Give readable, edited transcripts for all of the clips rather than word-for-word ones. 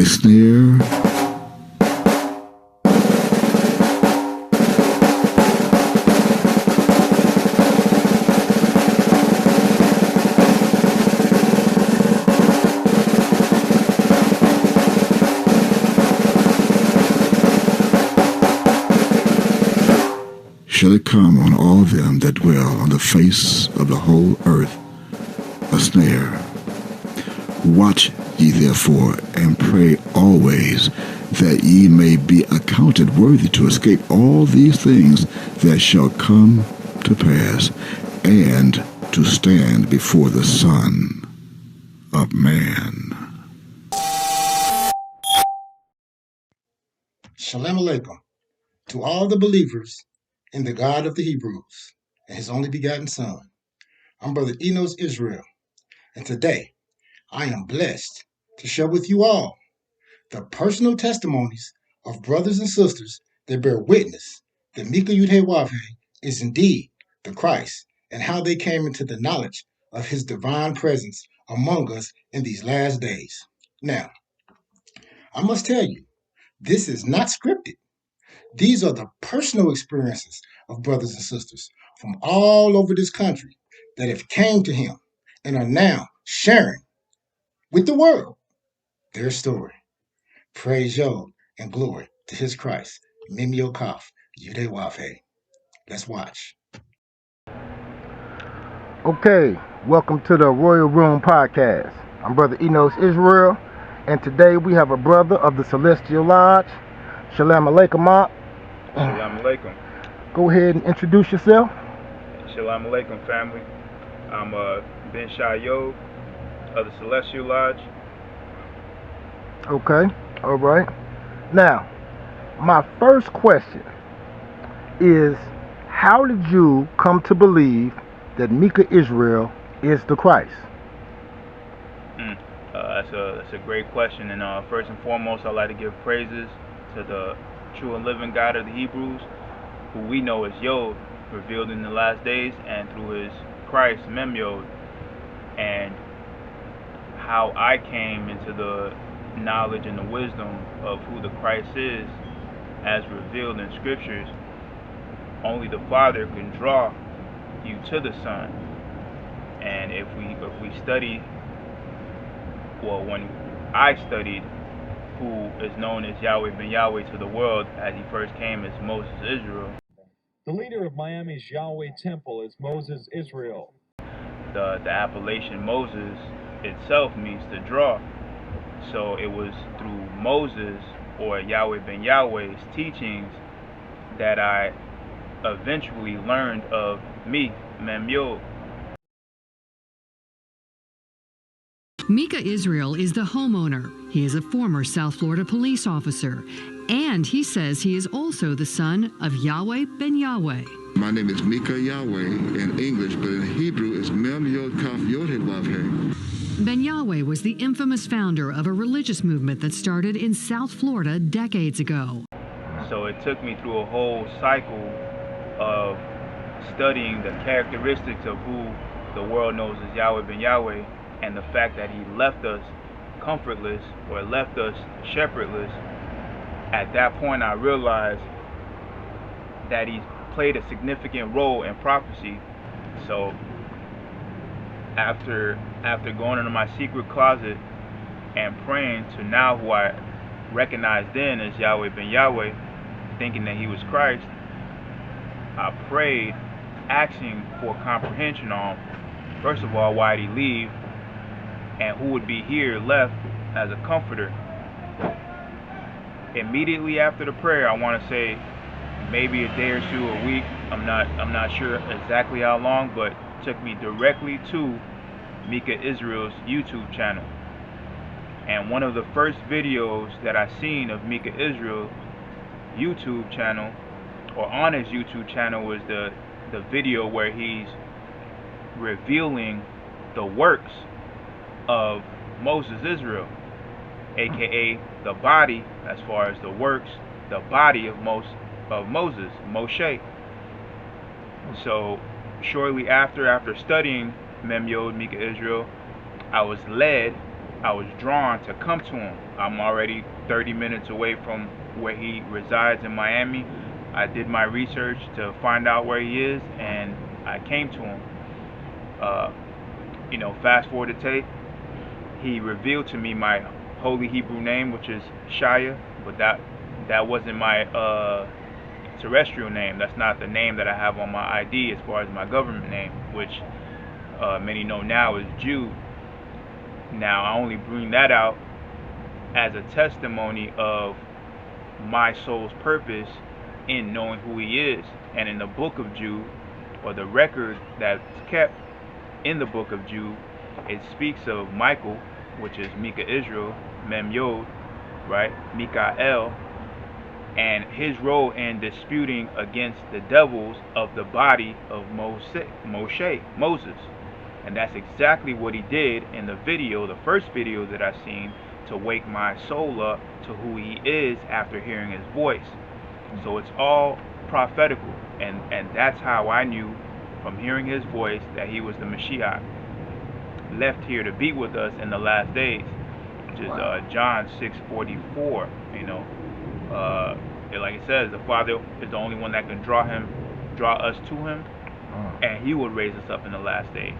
a snare? Shall it come on all them that dwell on the face of the whole earth a snare? Watch ye therefore, and pray always, that ye may be accounted worthy to escape all these things that shall come to pass, and to stand before the Son of Man. Shalom Aleichem to all the believers in the God of the Hebrews and his only begotten Son. I'm Brother Enos Israel, and today I am blessed to share with you all the personal testimonies of brothers and sisters that bear witness that Mika YOD is indeed the Christ, and how they came into the knowledge of his divine presence among us in these last days. Now, I must tell you, this is not scripted. These are the personal experiences of brothers and sisters from all over this country that have came to him and are now sharing with the world their story. Praise Yod and glory to his Christ. Mim Yokaf, YOD. Let's watch. Okay, welcome to the Royal Room Podcast. I'm Brother Enos Israel, and today we have a brother of the Celestial Lodge. Shalom Aleichem Mat. Shalom Aleichem. Go ahead and introduce yourself. Shalom Aleichem, family. I'm Ben YOD of the Celestial Lodge. Okay, all right. Now, my first question is, how did you come to believe that Mika Israel is the Christ? That's a great question, and first and foremost, I'd like to give praises to the true and living God of the Hebrews, who we know as Yod, revealed in the last days, and through his Christ, Mem Yod, and how I came into the knowledge and the wisdom of who the Christ is, as revealed in scriptures. Only the Father can draw you to the Son, and if we study, well, when I studied who is known as Yahweh ben Yahweh to the world, as he first came as Moses Israel. The leader of Miami's Yahweh Temple is Moses Israel. The appellation Moses itself means to draw. So it was through Moses, or Yahweh ben Yahweh's teachings, that I eventually learned of me, Mem Yod. Mika Israel is the homeowner. He is a former South Florida police officer, and he says he is also the son of Yahweh ben Yahweh. My name is Mika Yahweh in English, but in Hebrew it's Mem Yod Kaf Yod. Ben Yahweh was the infamous founder of a religious movement that started in South Florida decades ago. So it took me through a whole cycle of studying the characteristics of who the world knows as Yahweh ben Yahweh, and the fact that he left us comfortless, or left us shepherdless. At that point I realized that he played a significant role in prophecy. So after going into my secret closet and praying to now who I recognized then as Yahweh ben Yahweh, thinking that he was Christ, I prayed asking for comprehension on, first of all, why did he leave, and who would be here left as a comforter. Immediately after the prayer, I want to say maybe a day or two, a week, I'm not sure exactly how long, but it took me directly to Mika Israel's YouTube channel. And one of the first videos that I seen of Mika Israel's YouTube channel, or on his YouTube channel, was the video where he's revealing the works of Moses Israel, aka the body, as far as the works, the body of Moses, Moshe. So shortly after studying Mem Yod, Mika Israel, I was led I was drawn to come to him. I'm already 30 minutes away from where he resides in Miami. I did my research to find out where he is, and I came to him. Uh, fast forward to tape, he revealed to me my holy Hebrew name, which is Shia, but that wasn't my terrestrial name. That's not the name that I have on my ID as far as my government name, which many know now is Jude. Now, I only bring that out as a testimony of my soul's purpose in knowing who he is. And in the book of Jude, or the record that's kept in the book of Jude, it speaks of Michael, which is Mika Israel, Mem Yod, right? Mikael, and his role in disputing against the devils of the body of Moses. And that's exactly what he did in the video, the first video that I seen, to wake my soul up to who he is after hearing his voice. So it's all prophetical, and that's how I knew from hearing his voice that he was the Mashiach, left here to be with us in the last days, which is John 6:44. Like it says, the Father is the only one that can draw us to him, and he will raise us up in the last days.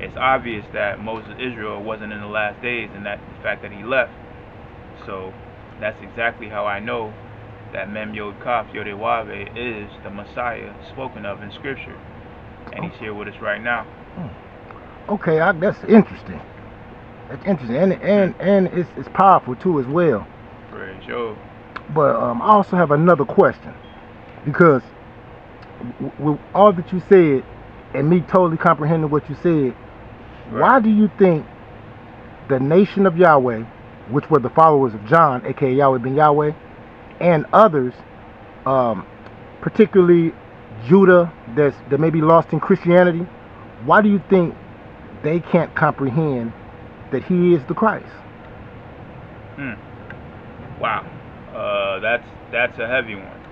It's obvious that Moses Israel wasn't in the last days, and that the fact that he left. So that's exactly how I know that Mem Yod Kaf Yodewave is the Messiah spoken of in Scripture, and he's here with us right now. Okay, that's interesting. That's interesting, and it's powerful too as well. Praise Job. But I also have another question, because with all that you said, and me totally comprehending what you said, why do you think the nation of Yahweh, which were the followers of John, aka Yahweh ben Yahweh, and others, particularly Judah, that may be lost in Christianity, why do you think they can't comprehend that he is the Christ? Wow, that's a heavy one.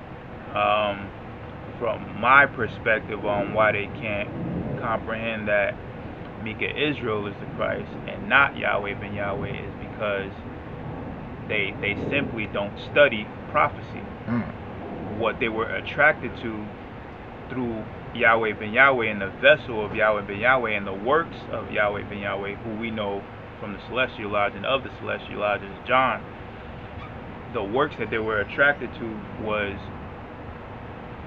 From my perspective on why they can't comprehend that Mika Israel is the Christ and not Yahweh ben Yahweh is because they simply don't study prophecy. What they were attracted to through Yahweh ben Yahweh and the vessel of Yahweh ben Yahweh and the works of Yahweh ben Yahweh, who we know from the Celestial Lodge and of the Celestial Lodge is John. The works that they were attracted to was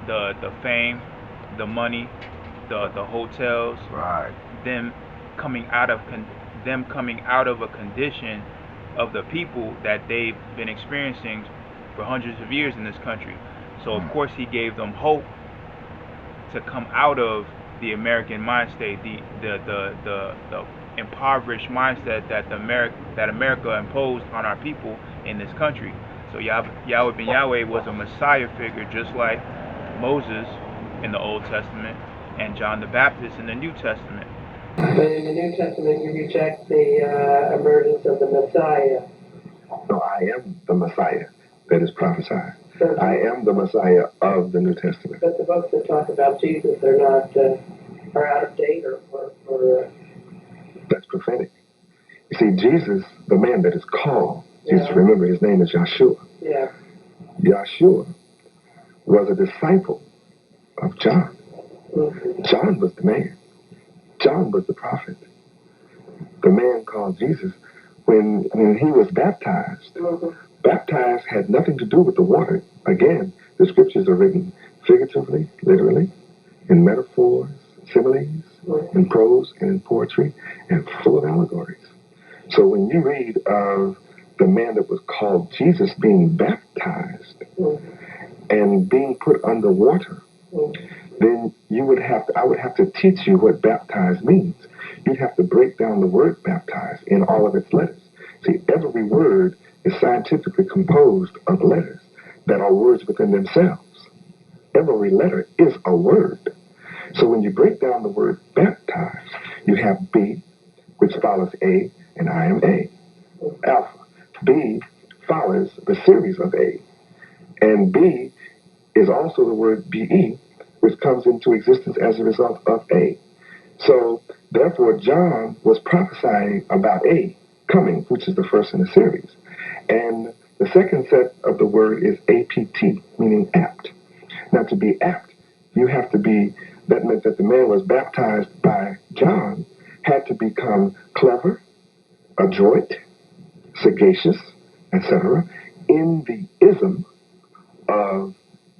the fame, the money, the hotels, right? Them coming out of a condition of the people that they've been experiencing for hundreds of years in this country. So of course he gave them hope to come out of the American mind state, the impoverished mindset that America imposed on our people in this country. So Yahweh ben Yahweh was a Messiah figure, just like Moses in the Old Testament and John the Baptist in the New Testament. But in the New Testament, you reject the emergence of the Messiah. No, I am the Messiah that is prophesied. I am the Messiah of the New Testament. But the books that talk about Jesus are not are out of date or That's prophetic. You see, Jesus, the man that is called, Jesus, remember his name is Yahshua. Yeah. Yahshua was a disciple of John. John was the man. John was the prophet. The man called Jesus, when he was baptized, baptized had nothing to do with the water. Again, the scriptures are written figuratively, literally, in metaphors, similes, in prose, and in poetry, and full of allegories. So when you read of the man that was called Jesus being baptized and being put under water, then I would have to teach you what baptized means. You'd have to break down the word baptized in all of its letters. See, every word is scientifically composed of letters that are words within themselves. Every letter is a word. So when you break down the word baptized, you have B, which follows A, and I am A. Alpha. B follows the series of A. And B is also the word BE, which comes into existence as a result of A. So, therefore, John was prophesying about A, coming, which is the first in the series. And the second set of the word is APT, meaning apt. Now, to be apt, you have to be, that meant that the man was baptized by John, had to become clever, adroit, sagacious, etc., in the ism of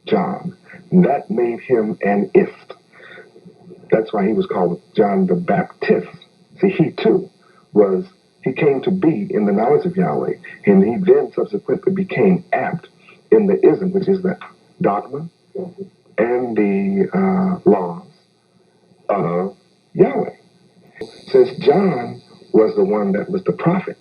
John. That made him an ist. That's why he was called John the Baptist. See, he too he came to be in the knowledge of Yahweh, and he then subsequently became apt in the ism, which is the dogma and the laws of Yahweh. Since John was the one that was the prophet,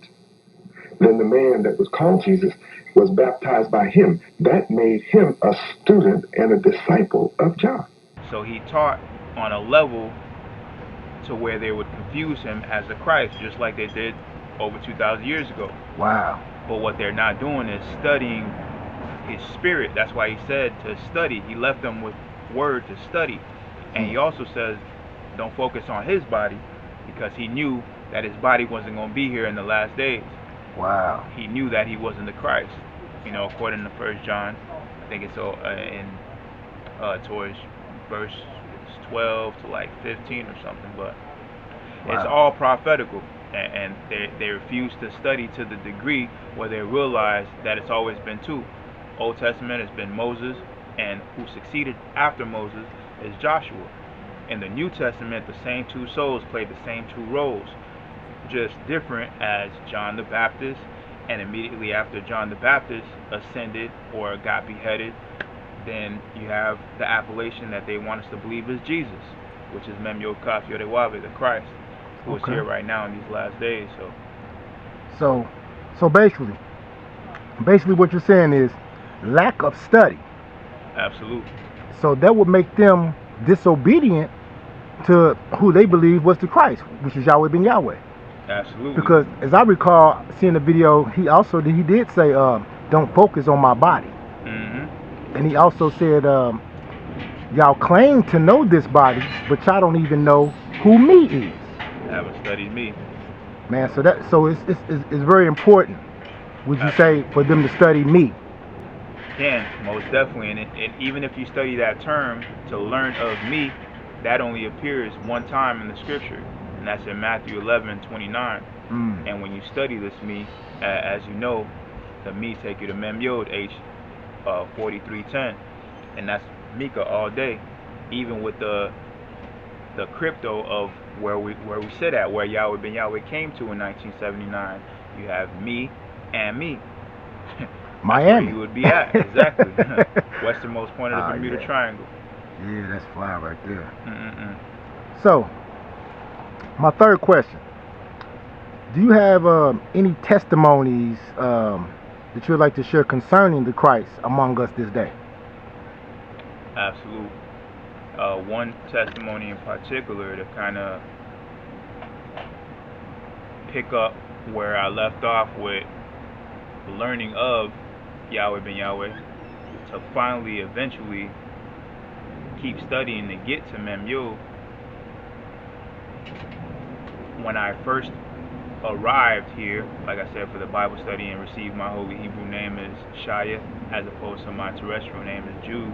then the man that was called Jesus was baptized by him. That made him a student and a disciple of John. So he taught on a level to where they would confuse him as the Christ, just like they did over 2,000 years ago. Wow. But what they're not doing is studying his spirit. That's why he said to study. He left them with word to study. And he also says, don't focus on his body, because he knew that his body wasn't going to be here in the last days. Wow. He knew that he wasn't the Christ. You know, according to 1 John, I think it's towards verse 12 to like 15 or something, but it's all prophetical, and they refuse to study to the degree where they realize that it's always been two. Old Testament has been Moses, and who succeeded after Moses is Joshua. In the New Testament, the same two souls played the same two roles, just different, as John the Baptist, and immediately after John the Baptist ascended or got beheaded, then you have the appellation that they want us to believe is Jesus, which is Mem Yod Kaf Yod Wav, the Christ, who is here right now in these last days. So basically what you're saying is lack of study. Absolutely. So that would make them disobedient to who they believe was the Christ, which is Yahweh ben Yahweh. Absolutely. Because as I recall seeing the video, he did say, don't focus on my body. Mm-hmm. And he also said, y'all claim to know this body, but y'all don't even know who me is. Haven't studied me. Man, so it's very important, would you say, for them to study me? Can, most definitely. And even if you study that term, to learn of me, that only appears one time in the scripture, and that's in Matthew 11:29. And when you study this me, as you know, the me take you to Mem Yod H 43:10, and that's Mika all day. Even with the crypto of where we sit at, where Yahweh ben Yahweh came to in 1979, you have me and me. Miami. Where you would be at, exactly. Westernmost point of the Bermuda Triangle. Yeah, that's fly right there. So, my third question: do you have any testimonies that you would like to share concerning the Christ among us this day? Absolutely. One testimony in particular to kind of pick up where I left off with learning of Yahweh ben Yahweh, to finally eventually keep studying to get to Mem Yod. When I first arrived here, like I said, for the Bible study and received my holy Hebrew name as Shaya, as opposed to my terrestrial name as Jude,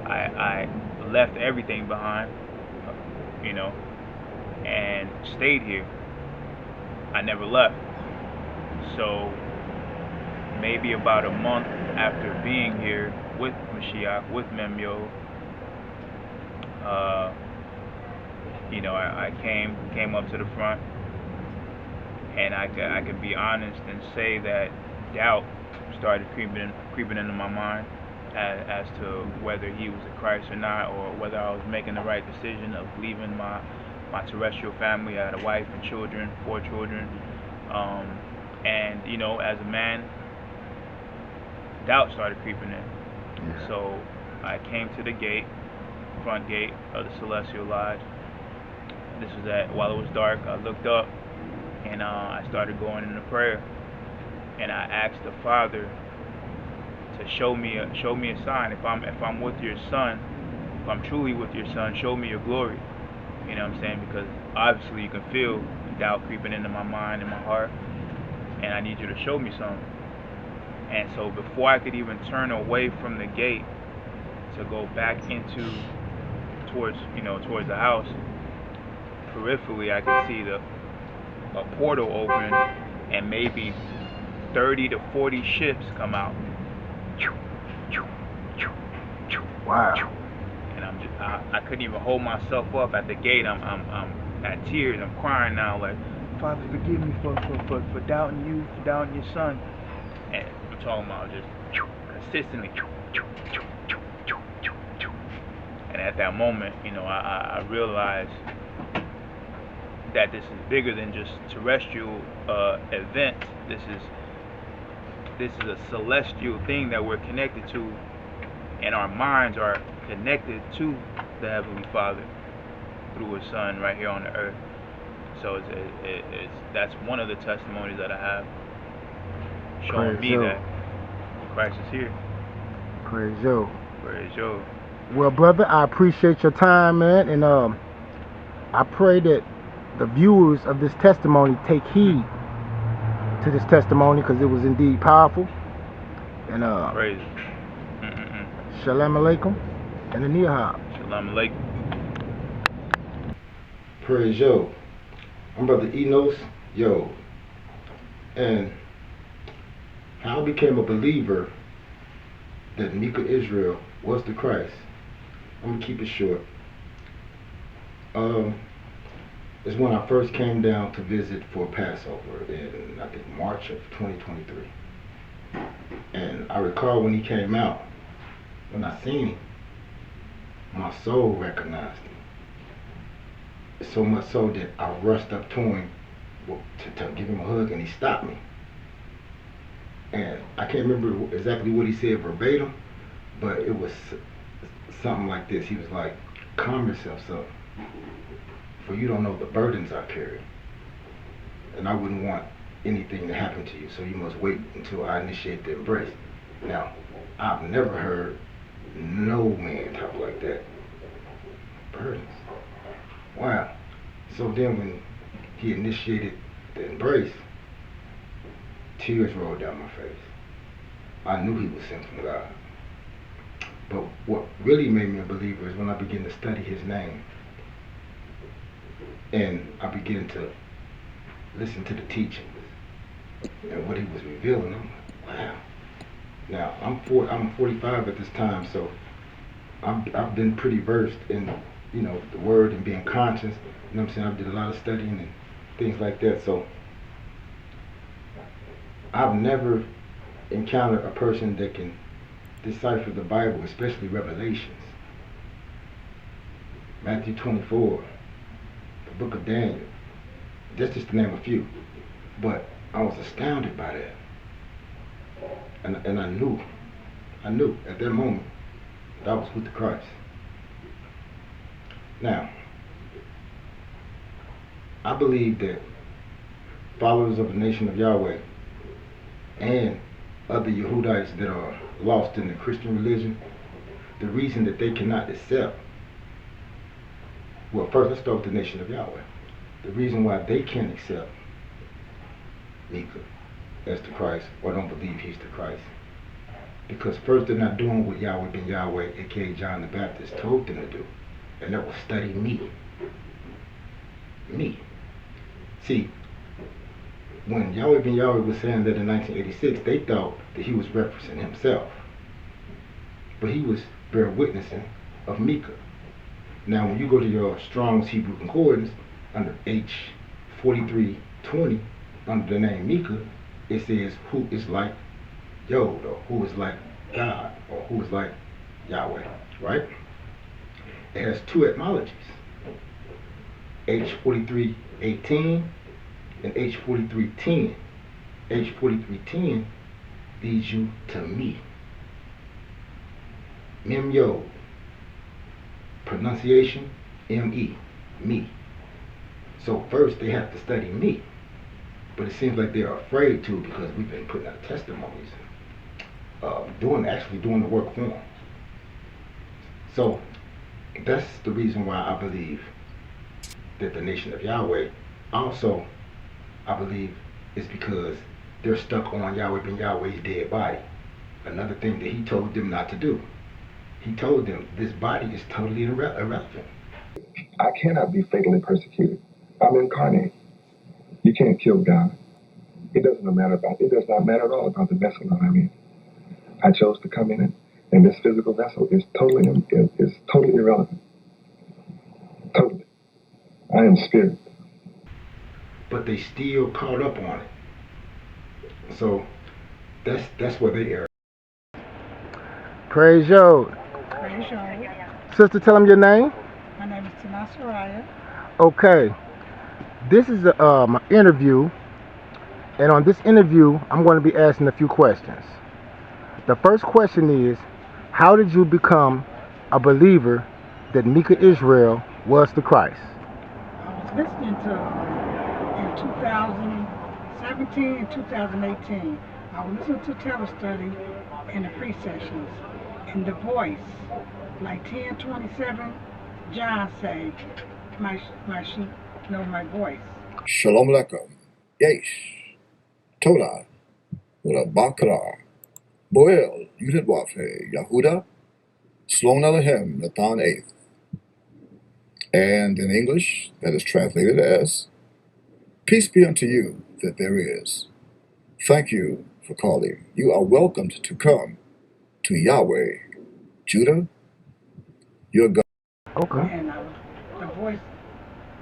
I left everything behind, you know, and stayed here. I never left. So maybe about a month after being here with Mashiach, with Mem Yod, you know, I came up to the front, and I could be honest and say that doubt started creeping into my mind as to whether he was the Christ or not, or whether I was making the right decision of leaving my terrestrial family. I had a wife and children, 4 children, and you know, as a man, doubt started creeping in. So I came to the front gate of the Celestial Lodge. This was while it was dark. I looked up, and I started going into prayer, and I asked the Father to show me a sign. If I'm with your Son, if I'm truly with your Son, show me your glory. You know what I'm saying? Because obviously you can feel doubt creeping into my mind and my heart. and I need you to show me something. And so before I could even turn away from the gate to go back towards the house, peripherally I could see a portal open and maybe 30 to 40 ships come out. Wow. And I couldn't even hold myself up at the gate. I'm at tears. I'm crying now, like, Father, forgive me for doubting you, for doubting your son. And I'm talking about just consistently. And at that moment, I realized that this is bigger than just terrestrial events. This is a celestial thing that we're connected to, and our minds are connected to the Heavenly Father through His Son right here on the earth. So that's one of the testimonies that I have, showing me that Christ is here. Praise you. Praise you. Well, brother, I appreciate your time, man, and I pray that the viewers of this testimony take heed to this testimony, because it was indeed powerful. And praise. Shalom alaikum and aniyah. Shalom alaikum. Praise Yo. I'm Brother Enos Yo. And how I became a believer that Mika Israel was the Christ. I'm gonna keep it short. It's when I first came down to visit for Passover in, I think, March of 2023. And I recall when he came out, when I seen him, my soul recognized him. So much so that I rushed up to him to give him a hug, and he stopped me. And I can't remember exactly what he said verbatim, but it was something like this. He was like, calm yourself, son, for you don't know the burdens I carry. And I wouldn't want anything to happen to you, so you must wait until I initiate the embrace. Now, I've never heard no man talk like that. Burdens. Wow. So then when he initiated the embrace, tears rolled down my face. I knew he was sent from God. But what really made me a believer is when I began to study his name. And I began to listen to the teachings and what he was revealing. I'm like, wow. Now, I'm 45 at this time, so I've been pretty versed in, the word and being conscious. You know what I'm saying? I did a lot of studying and things like that. So I've never encountered a person that can decipher the Bible, especially Revelations, Matthew 24, the book of Daniel. That's just to name a few. But I was astounded by that. And I knew at that moment that I was with the Christ. Now, I believe that followers of the nation of Yahweh and other Yehudites that are lost in the Christian religion, the reason that they cannot accept, well, first let's start with the nation of Yahweh. The reason why they can't accept Mika as the Christ, or don't believe he's the Christ, because first they're not doing what Yahweh ben Yahweh, aka John the Baptist, told them to do, and that was study me. Me. See, when Yahweh ben Yahweh was saying that in 1986, they thought that he was referencing himself, but he was bearing witnessing of Mika. Now, when you go to your Strong's Hebrew Concordance, under H4320, under the name Mika, it says who is like YOD, or who is like God, or who is like Yahweh, right? It has two etymologies, H4318 and H4310. H4310 leads you to me. Mem Yod. Pronunciation, M-E, me. So first they have to study me. But it seems like they're afraid to, because we've been putting out testimonies, actually doing the work for them. So that's the reason why I believe that the nation of Yahweh, also I believe, is because they're stuck on Yahweh ben Yahweh's dead body. Another thing that he told them not to do. He told them this body is totally irrelevant. I cannot be fatally persecuted. I'm incarnate. You can't kill God. It does not matter at all about the vessel that I'm in. I chose to come in it, and this physical vessel is totally irrelevant. Totally. I am spirit. But they still caught up on it. So that's where they err. Praise Yod. Praise Yod. Sister, tell them your name. My name is Tina Soraya. Okay. This is an interview, and on this interview, I'm going to be asking a few questions. The first question is, how did you become a believer that Mika Israel was the Christ? I was listening to in 2017 and 2018. I was listening to telestudy in the pre-sessions. In the voice, like 10:27, John said, my sheep know my voice. Shalom Aleichem. Yesh. Tola. Ula Bakra. Boel. Yudit Wafe. Yahuda. Slon Elohim. Nathan 8th. And in English, that is translated as, Peace be unto you that there is. Thank you for calling. You are welcomed to come to Yahweh, Judah, your God. Okay. And the voice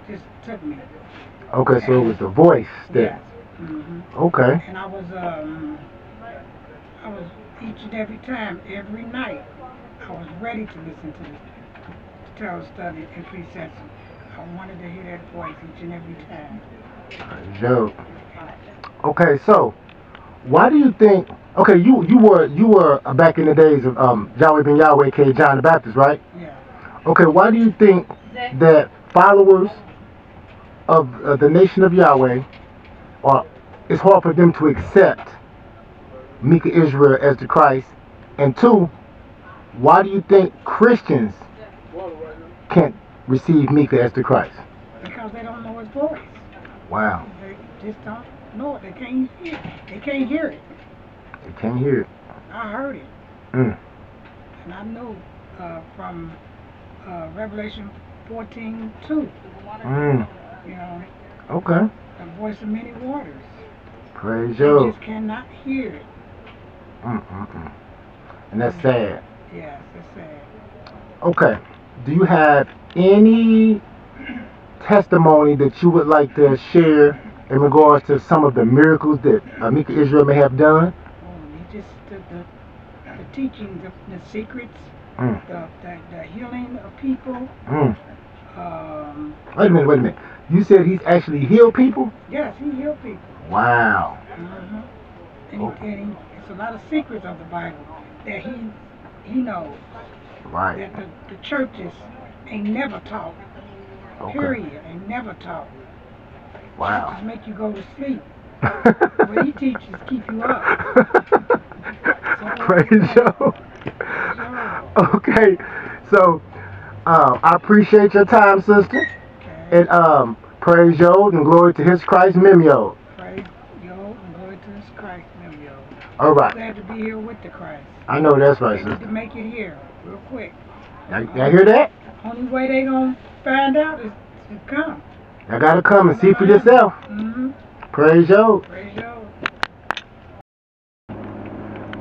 just took me. Okay, so it was the voice that. Yes. Mm-hmm. Okay. And I was each and every time, every night, I was ready to listen to the telestudy and pre-session. I wanted to hear that voice each and every time. Joe. Okay, so why do you think? Okay, you were back in the days of Yahweh ben Yahweh, K. John the Baptist, right? Yeah. Okay, why do you think that followers of the nation of Yahweh, it's hard for them to accept Mika Israel as the Christ? And two, why do you think Christians can't receive Mika as the Christ? Because they don't know his voice. Wow. They just don't know it. They can't hear it. They can't hear it. They can't hear it. I heard it. Mm. And I know from Revelation 14:2. Mm. You know. Okay. The voice of many waters. Praise They you. just cannot hear it. And that's sad. Yes, it's sad. Okay. Do you have any testimony that you would like to share in regards to some of the miracles that Mika Israel may have done? Oh, just the teaching, the secrets, the healing of people. Wait a minute. You said he's actually healed people? Yes, he healed people. Wow. And it's a lot of secrets of the Bible that he knows. Right. That the churches ain't never taught. Okay. Period. Ain't never taught. Wow. Churches make you go to sleep. What he teaches keep you up. Praise you. Okay. So I appreciate your time, sister. Okay. And praise Yod and glory to his Christ, Mem Yod. Praise Yod and glory to his Christ, Mem Yod. All right. Glad to be here with the Christ. I know that's right, They sister. need to make it here real quick. Y'all hear that? Only way they gonna find out is to come. Y'all gotta come and see for yourself. Praise Yod. Praise Yod.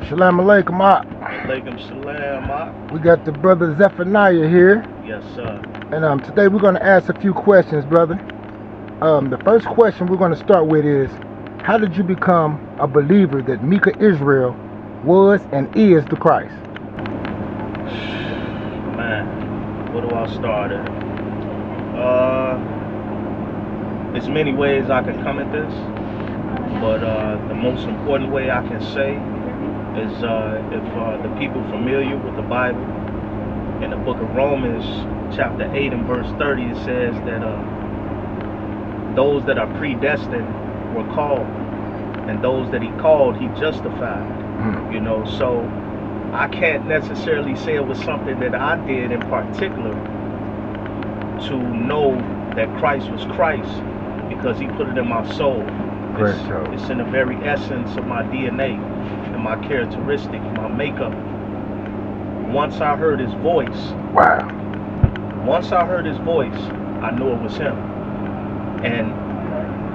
Shalom Aleichem, Mat. Alaikum salam, Mat. We got the brother Zephaniah here. Yes, sir. And today we're going to ask a few questions, brother. The first question we're going to start with is, how did you become a believer that Mika Israel was and is the Christ? Man, where do I start at? There's many ways I can come at this, but the most important way I can say is if the people familiar with the Bible, in the book of Romans chapter 8 and verse 30, it says that those that are predestined were called, and those that he called he justified. You know, so I can't necessarily say it was something that I did in particular to know that Christ was Christ, because he put it in my soul. Praise Joe. It's in the very essence of my DNA and my characteristic, my makeup. Once I heard his voice, Wow. once I heard his voice, I knew it was him. And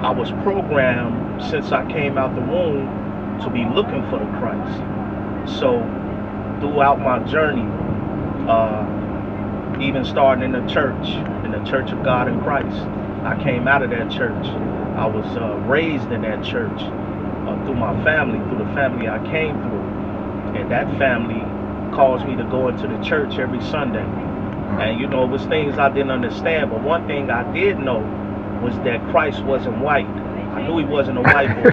I was programmed since I came out the womb to be looking for the Christ. So throughout my journey, even starting in the Church of God in Christ, I came out of that church. I was raised in that church through my family, through the family I came through. And that family caused me to go into the church every Sunday. And you know, it was things I didn't understand, but one thing I did know was that Christ wasn't white. I knew he wasn't a white boy.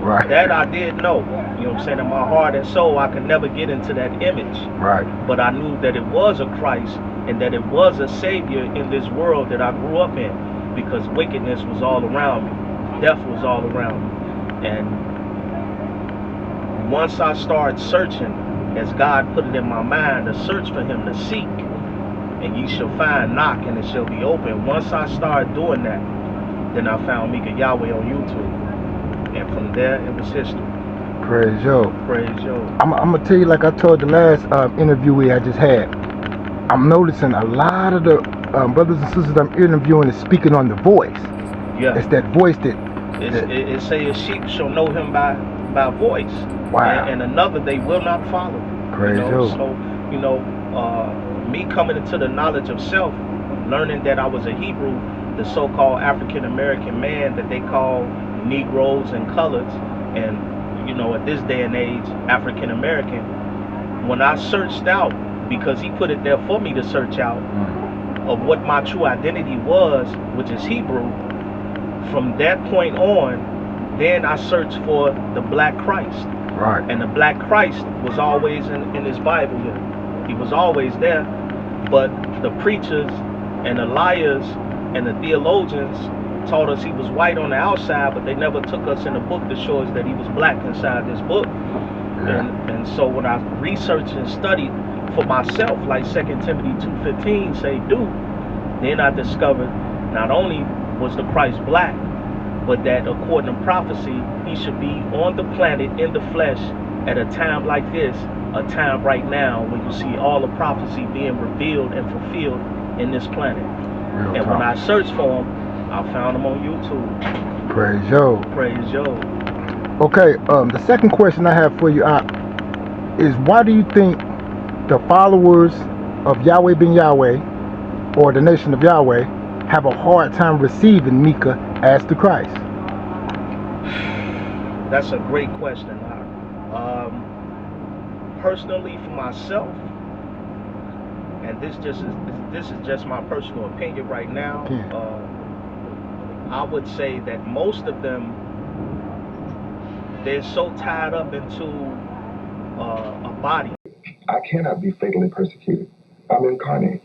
Right. That I did know. You know what I'm saying? In my heart and soul, I could never get into that image. Right. But I knew that it was a Christ and that it was a Savior in this world that I grew up in, because wickedness was all around me. Death was all around me. And once I started searching, as God put it in my mind to search for him, to seek, and ye shall find, knock, and it shall be open. Once I started doing that, then I found Mika Yahweh on YouTube. And from there, it was history. Praise Joe. Praise Joe. I'm going to tell you, like I told the last interviewee I just had, I'm noticing a lot of the brothers and sisters I'm interviewing is speaking on the voice. Yeah. It's that voice that... It say a sheep shall know him by voice. Wow. And another they will not follow. Praise Joe. So, me coming into the knowledge of self, learning that I was a Hebrew, the so-called African American man that they call Negroes and coloreds, and at this day and age, African American. When I searched out, because he put it there for me to search out, of what my true identity was, which is Hebrew, from that point on, then I searched for the Black Christ. Right. And the Black Christ was always in his Bible here. He was always there. But the preachers and the liars and the theologians taught us he was white on the outside, but they never took us in the book to show us that he was black inside this book. Yeah. And so when I researched and studied for myself, like 2 Timothy 2:15 say do, then I discovered not only was the Christ black, but that according to prophecy, he should be on the planet in the flesh at a time like this, a time right now when you see all the prophecy being revealed and fulfilled in this planet. And when I searched for him, I found him on YouTube. Praise Joe. Praise Joe. Okay, the second question I have for you is, why do you think the followers of Yahweh ben Yahweh, or the nation of Yahweh, have a hard time receiving Mika as the Christ? That's a great question. Personally, for myself, and this is just my personal opinion right now. I would say that most of them, they're so tied up into a body. I cannot be fatally persecuted. I'm incarnate.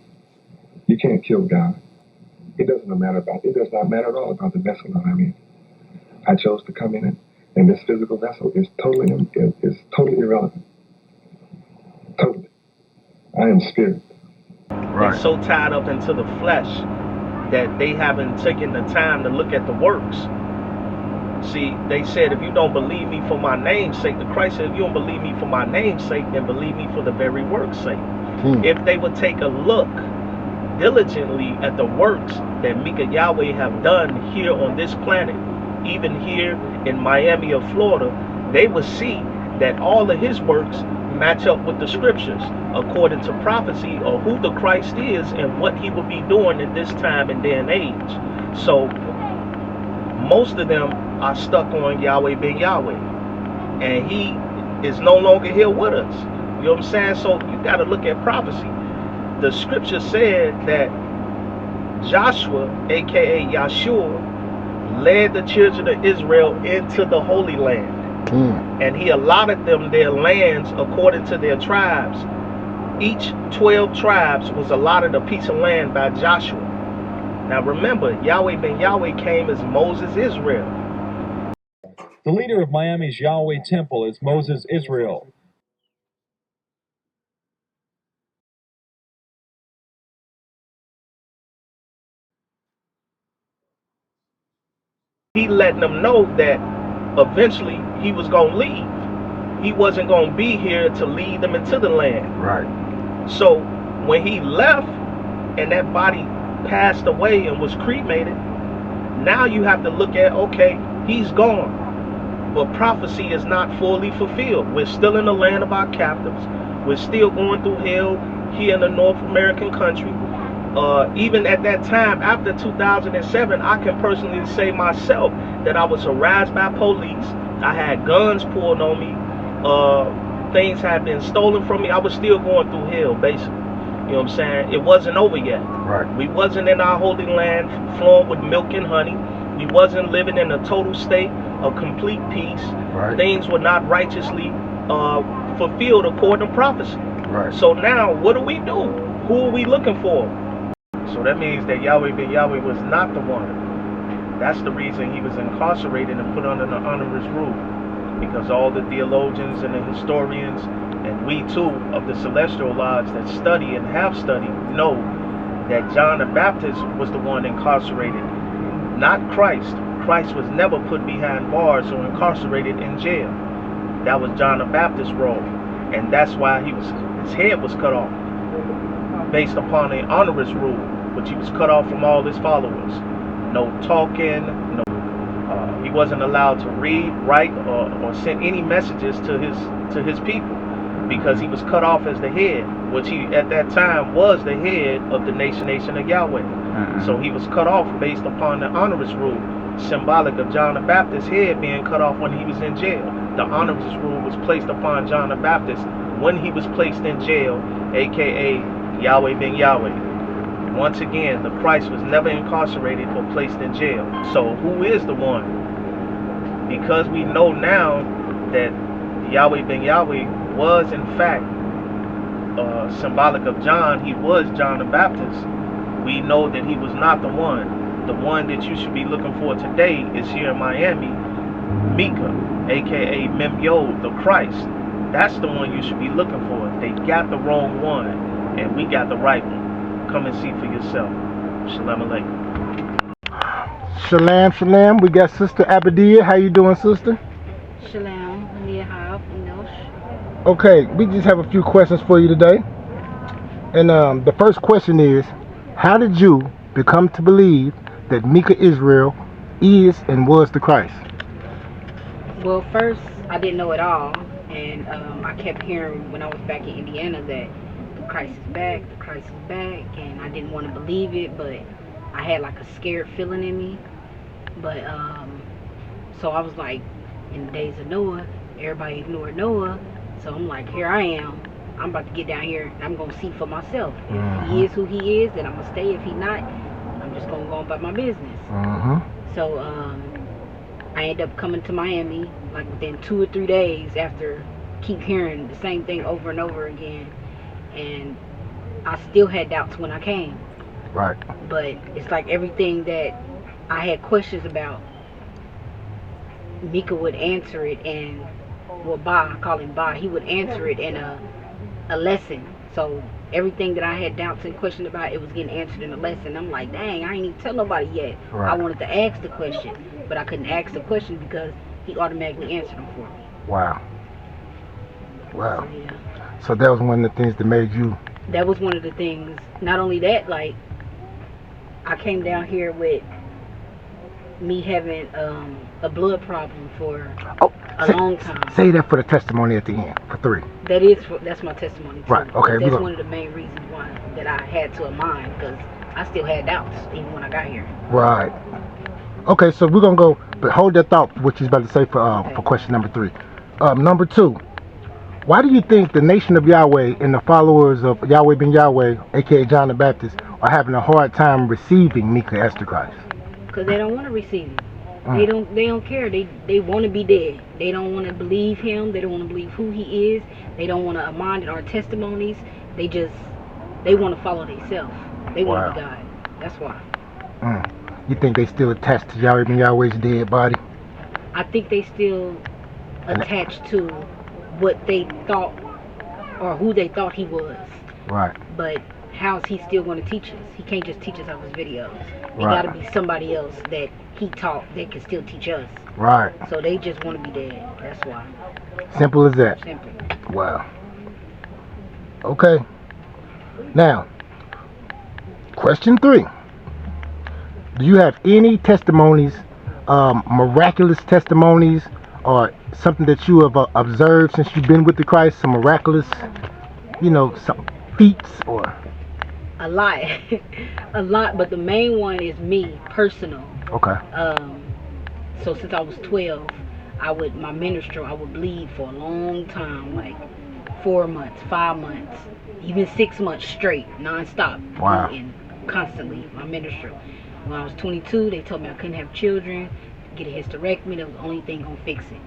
You can't kill God. It does not matter at all about the vessel that I'm in. I chose to come in it, and this physical vessel is totally irrelevant. Totally. I am spirit. Right. They're so tied up into the flesh that they haven't taken the time to look at the works. See, they said, if you don't believe me for my name's sake, the Christ said, if you don't believe me for my name's sake, then believe me for the very work's sake. If they would take a look diligently at the works that Mika Yahweh have done here on this planet, even here in Miami or Florida, they would see that all of his works match up with the scriptures according to prophecy of who the Christ is and what he will be doing in this time and day and age. So most of them are stuck on Yahweh ben Yahweh, and he is no longer here with us. You know what I'm saying? So you got to look at prophecy. The scripture said that Joshua, aka Yahshua, led the children of Israel into the Holy Land. And he allotted them their lands according to their tribes. Each 12 tribes was allotted a piece of land by Joshua. Now remember, Yahweh ben Yahweh came as Moses Israel. The leader of Miami's Yahweh Temple is Moses Israel. He letting them know that eventually he was going to leave. He wasn't going to be here to lead them into the land. Right. So when he left and that body passed away and was cremated, now you have to look at, okay, he's gone. But prophecy is not fully fulfilled. We're still in the land of our captives. We're still going through hell here in the North American country. Even at that time, after 2007, I can personally say myself that I was harassed by police. I had guns pulled on me. Things had been stolen from me. I was still going through hell, basically. You know what I'm saying? It wasn't over yet. Right. We wasn't in our holy land flowing with milk and honey. We wasn't living in a total state of complete peace. Right. Things were not righteously fulfilled according to prophecy. Right. So now, what do? Who are we looking for? So that means that Yahweh ben Yahweh was not the one. That's the reason he was incarcerated and put under the onerous rule. Because all the theologians and the historians, and we too, of the Celestial Lodge that study and have studied, know that John the Baptist was the one incarcerated, not Christ. Christ was never put behind bars or incarcerated in jail. That was John the Baptist's role. And that's why his head was cut off. Based upon the onerous rule, which he was cut off from all his followers. No talking, he wasn't allowed to read, write, or send any messages to his people, because he was cut off as the head, which he at that time was the head of the nation of Yahweh. So he was cut off based upon the onerous rule, symbolic of John the Baptist's head being cut off when he was in jail. The onerous rule was placed upon John the Baptist when he was placed in jail, aka Yahweh ben Yahweh. Once again, the Christ was never incarcerated or placed in jail. So who is the one? Because we know now that Yahweh ben Yahweh was in fact symbolic of John, he was John the Baptist, we know that he was not the one. The one that you should be looking for today is here in Miami, Mika, aka Mem Yod, the Christ. That's the one you should be looking for. They got the wrong one, and we got the right one. Come and see for yourself. Shalom alaikum. Shalom, shalom. We got Sister Abadia. How you doing, sister? Shalom. Okay, we just have a few questions for you today. And the first question is, how did you become to believe that Mika Israel is and was the Christ? Well, first, I didn't know it all. And I kept hearing when I was back in Indiana that the Christ is back, and I didn't want to believe it, but I had like a scared feeling in me. But so I was like, in the days of Noah, everybody ignored Noah, so I'm like, here I am, I'm about to get down here and I'm gonna see for myself. If he is who he is, then I'm gonna stay. If he not, I'm just gonna go about my business. So I ended up coming to Miami like within 2 or 3 days after keep hearing the same thing over and over again, and I still had doubts when I came. Right. But it's like everything that I had questions about, Mika would answer it, and well, I call him Ba, he would answer it in a lesson. So everything that I had doubts and questions about, it was getting answered in a lesson. I'm like, dang, I ain't even tell nobody yet. Right. I wanted to ask the question, but I couldn't ask the question because he automatically answered them for me. Wow. Wow. So, yeah. So that was one of the things that made you... That was one of the things. Not only that, like, I came down here with me having a blood problem for a long time. Say that for the testimony at the end, for 3. That's my testimony too. Right, okay. That's one of the main reasons why that I had to mind, because I still had doubts even when I got here. Right. Okay, so we're going to go, but hold that thought, what you're about to say for question number 3. Number 2, why do you think the nation of Yahweh and the followers of Yahweh ben Yahweh, aka John the Baptist, are having a hard time receiving Mika as the Christ? Because they don't want to receive him. They don't care. They want to be dead. They don't want to believe him. They don't want to believe who he is. They don't want to mind our testimonies. They want to follow themselves. They want to be God. That's why. You think they still attached to Yahweh ben Yahweh's dead body? I think they still attached to what they thought or who they thought he was. Right. But how's he still going to teach us? He can't just teach us off his videos. It Right. got to be somebody else that he taught that can still teach us. Right. So they just want to be dead. That's why. Simple as that. Simple. Wow. Okay. Now, question 3. Do you have any testimonies, miraculous testimonies, or something that you have observed since you've been with the Christ? Some miraculous, some feats or? A lot. A lot, but the main one is me, personal. Okay. So since I was 12, my menstrual, I would bleed for a long time, like 4 months, 5 months, even 6 months straight, non-stop. Wow. Bleeding constantly, my menstrual. When I was 22, they told me I couldn't have children, get a hysterectomy, that was the only thing gonna fix it.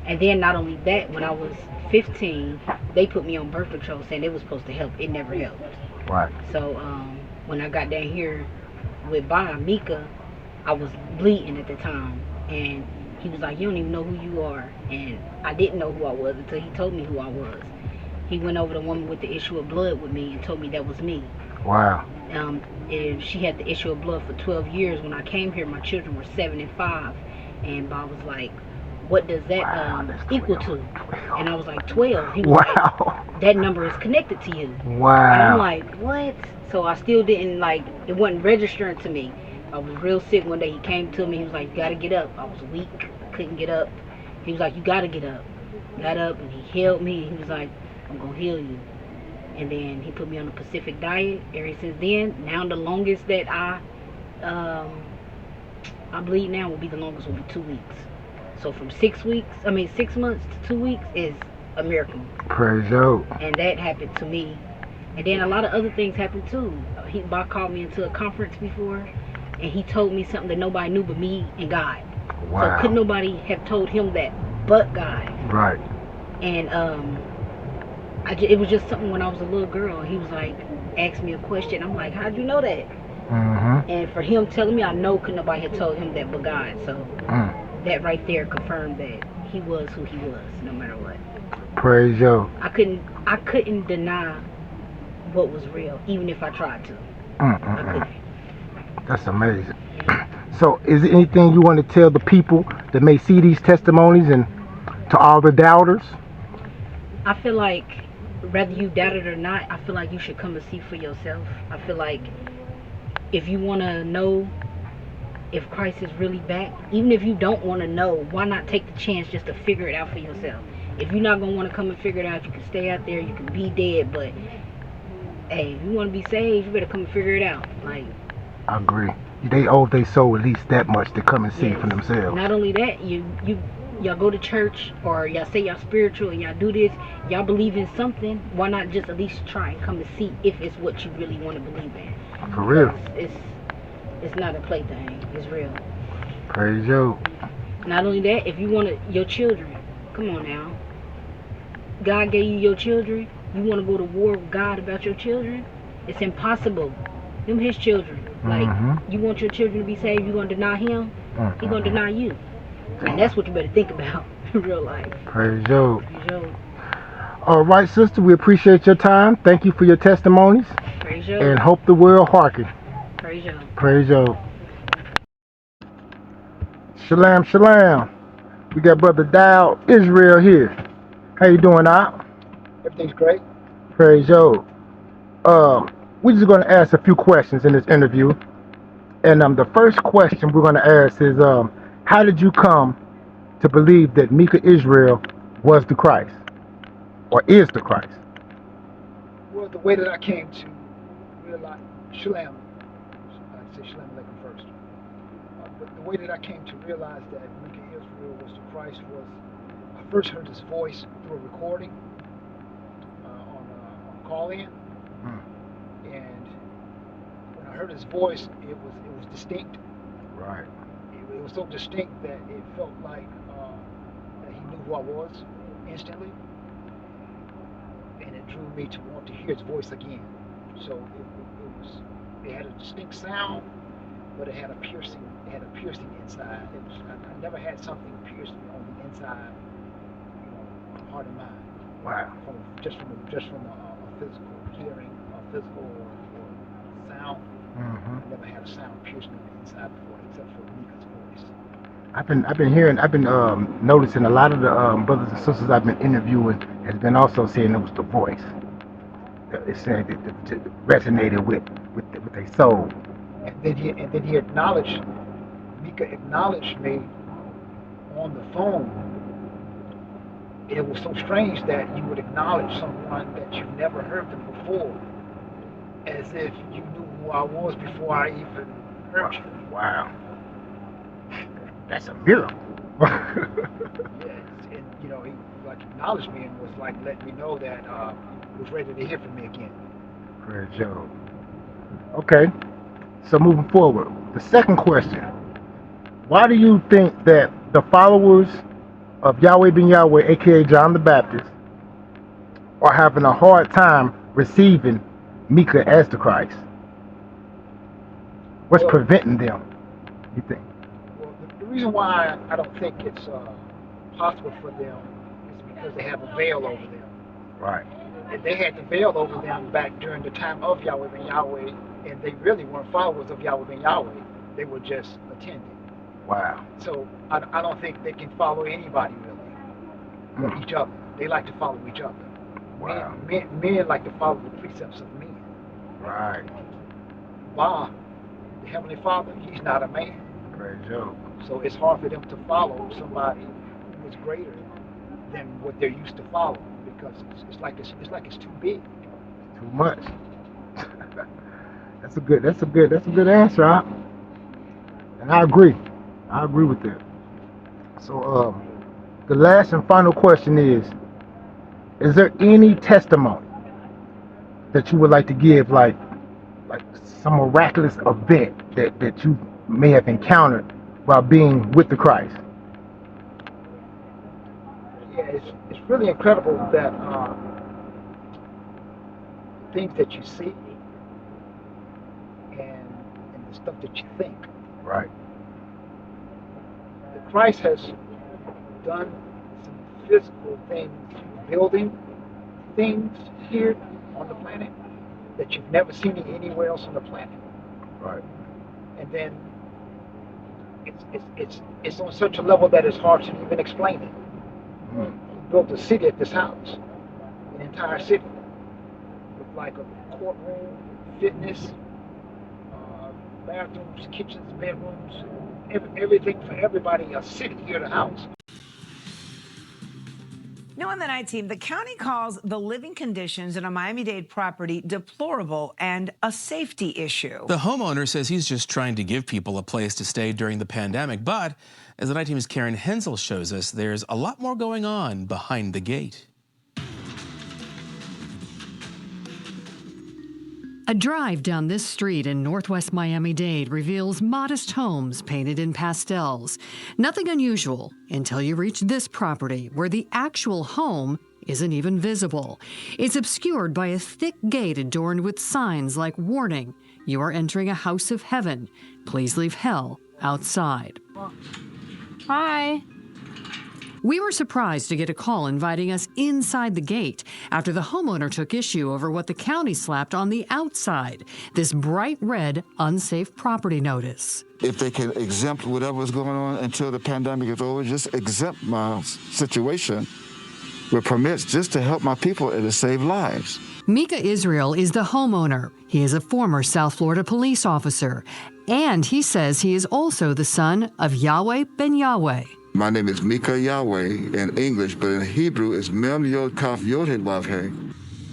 And then not only that, when I was 15, they put me on birth control saying it was supposed to help. It never helped. Right. So when I got down here with Mika, I was bleeding at the time, and he was like, "You don't even know who you are." And I didn't know who I was until he told me who I was. He went over the woman with the issue of blood with me and told me that was me. Wow. And she had the issue of blood for 12 years. When I came here, my children were 7 and 5, and Bob was like, "What does that equal to?" And I was like, 12. He was like, "That number is connected to you." Wow. And I'm like, "What?" So I still didn't, it wasn't registering to me. I was real sick one day. He came to me. He was like, "You got to get up." I was weak. Couldn't get up. He was like, "You got to get up." Got up, and he held me. He was like, "I'm going to heal you." And then he put me on a Pacific diet. Ever since then, now the longest that I bleed now will be the longest will be 2 weeks. So from 6 months to 2 weeks is a miracle. Praise God. And that happened to me. And then a lot of other things happened too. Bob called me into a conference before, and he told me something that nobody knew but me and God. Wow. So could nobody have told him that but God? Right. And it was just something when I was a little girl. He was like, asked me a question. I'm like, how'd you know that? Mm-hmm. And for him telling me, I know could nobody have told him that but God. So that right there confirmed that he was who he was, no matter what. Praise you. I couldn't deny what was real, even if I tried to. I couldn't. That's amazing. So, is there anything you want to tell the people that may see these testimonies and to all the doubters? I feel like, whether you doubt it or not, I feel like you should come and see for yourself. I feel like if you want to know if Christ is really back, even if you don't want to know, why not take the chance just to figure it out for yourself? If you're not going to want to come and figure it out, you can stay out there, you can be dead, but hey, if you want to be saved, you better come and figure it out. I agree. They owe their soul at least that much to come and see for themselves. Not only that, y'all go to church, or y'all say y'all spiritual and y'all do this, y'all believe in something, why not just at least try and come and see if it's what you really want to believe in? For real. It's not a plaything, it's real. Praise you. Not only that, if you want your children, come on now. God gave you your children, you want to go to war with God about your children? It's impossible. Them his children. You want your children to be saved, you going to deny him? He going to deny you. And that's what you better think about in real life. Praise you. All right, sister, we appreciate your time. Thank you for your testimonies. Praise you. And hope the world hearken. Praise you. Praise you. Shalom, shalom. We got Brother Dow Israel here. How you doing, Al? Everything's great. Praise you. We're just going to ask a few questions in this interview. And the first question we're going to ask is, how did you come to believe that Mika Israel was the Christ, or is the Christ? Well, the way that I came to realize, Shalom, I'd say Shalom Aleichem first. But the way that I came to realize that Mika Israel was the Christ was, I first heard his voice through a recording on a call-in. And when I heard his voice, it was distinct. Right. It was so distinct that it felt like that he knew who I was instantly, and it drew me to want to hear his voice again. So it had a distinct sound, but it had a piercing inside. I never had something pierce me on the inside, heart and mind. Wow. Just from a physical hearing, a physical or sound. I never had a sound piercing on the inside before, except for Mika's voice. I've been noticing a lot of the brothers and sisters I've been interviewing has been also saying it was the voice. It's saying it resonated with their soul. And then he acknowledged, Mika acknowledged me on the phone. It was so strange that you would acknowledge someone that you've never heard them before, as if you knew who I was before I even heard you. Wow. That's a miracle. And you know, he like acknowledged me and was like letting me know that he was ready to hear from me again. Praise Joe. Okay. So moving forward, the second question: why do you think that the followers of Yahweh ben Yahweh, aka John the Baptist, are having a hard time receiving Mika as the Christ? What's preventing them, you think? Well, the reason why I don't think it's possible for them is because they have a veil over them. Right. And they had the veil over them back during the time of Yahweh ben Yahweh, and they really weren't followers of Yahweh ben Yahweh. They were just attending. Wow. So I don't think they can follow anybody really, but each other. They like to follow each other. Wow. Men like to follow the precepts of men. Right. Bah, the Heavenly Father, he's not a man. Praise Joe. So it's hard for them to follow somebody who is greater than what they're used to following, because it's like it's too big. Too much. That's a good answer, huh? And I agree with that. So the last and final question is there any testimony that you would like to give, like some miraculous event that you may have encountered while being with the Christ? Yeah, it's really incredible that things that you see and the stuff that you think. Right. The Christ has done some physical things, building things here on the planet that you've never seen anywhere else on the planet. Right. And then it's on such a level that it's hard to even explain it. He built a city at this house, an entire city, with like a courtroom, fitness, bathrooms, kitchens, bedrooms, everything for everybody, a city here at the house. Now on the night team, the county calls the living conditions in a Miami-Dade property deplorable and a safety issue. The homeowner says he's just trying to give people a place to stay during the pandemic, but as the night team's Karen Hensel shows us, there's a lot more going on behind the gate. A drive down this street in northwest Miami-Dade reveals modest homes painted in pastels. Nothing unusual until you reach this property where the actual home isn't even visible. It's obscured by a thick gate adorned with signs like warning, you are entering a house of heaven. Please leave hell outside. Hi. We were surprised to get a call inviting us inside the gate after the homeowner took issue over what the county slapped on the outside, this bright red, unsafe property notice. If they can exempt whatever's going on until the pandemic is over, just exempt my situation with permits just to help my people and to save lives. Mika Israel is the homeowner. He is a former South Florida police officer, and he says he is also the son of Yahweh ben Yahweh. My name is Mika Yahweh in English, but in Hebrew it's Mem Yod Kaf Yod He Wav He.